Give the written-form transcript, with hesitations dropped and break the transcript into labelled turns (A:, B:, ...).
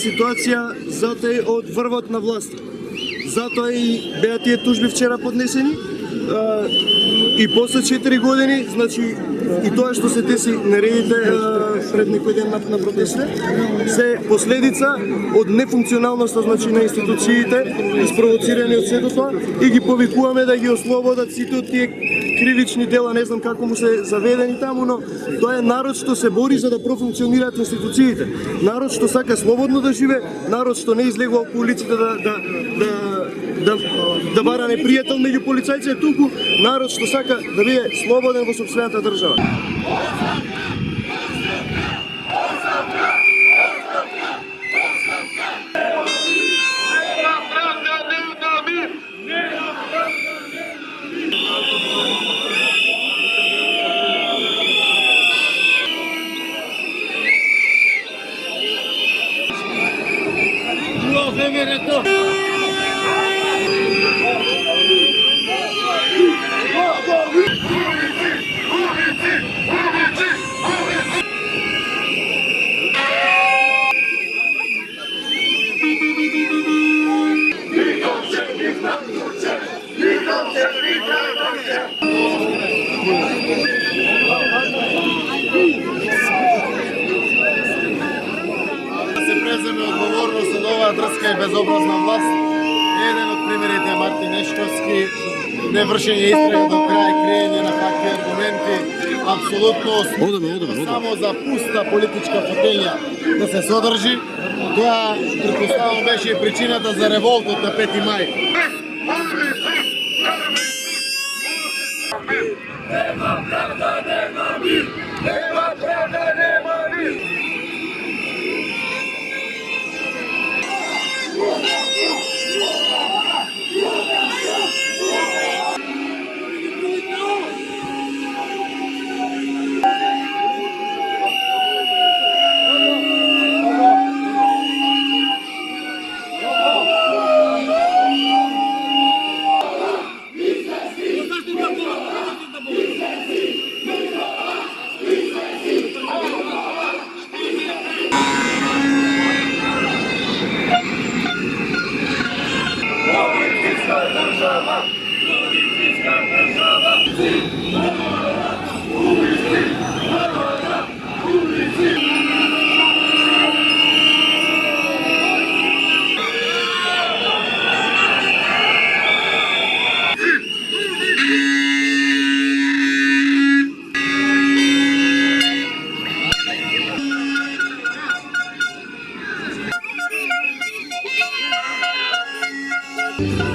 A: ситуација затоа е од врвот на власт. Затоа и беа тие тужби вчера поднесени и после 4 години, значи и тоа што се деси нередите пред некој ден на протестите, се последица од нефункционалноста, значи, на институциите, испровоцирани од сето тоа, и ги повикуваме да ги ослободат сите од тие кривични дела, не знам како му се заведени таму, но тоа е народ што се бори за да профункционираат институциите. Народ што сака слободно да живе, народ што не излегува по улиците да бара непријател меѓу полицајците, туку народ што сака да биде слободен во сопствената држава.
B: Се преземе одговорност од оваа дрска и безобразна власт. Еден од примерите е Мартин Нешковски, невршење истрага до крај, криење на факти и аргументи, апсолутно само за пуста политичка фотелја да се содржи. Тоа, претпоставам, беше причината за револтот на 5 мај.
C: Нема правда, нема мир! Нема правда, нема мир!
A: Thank you.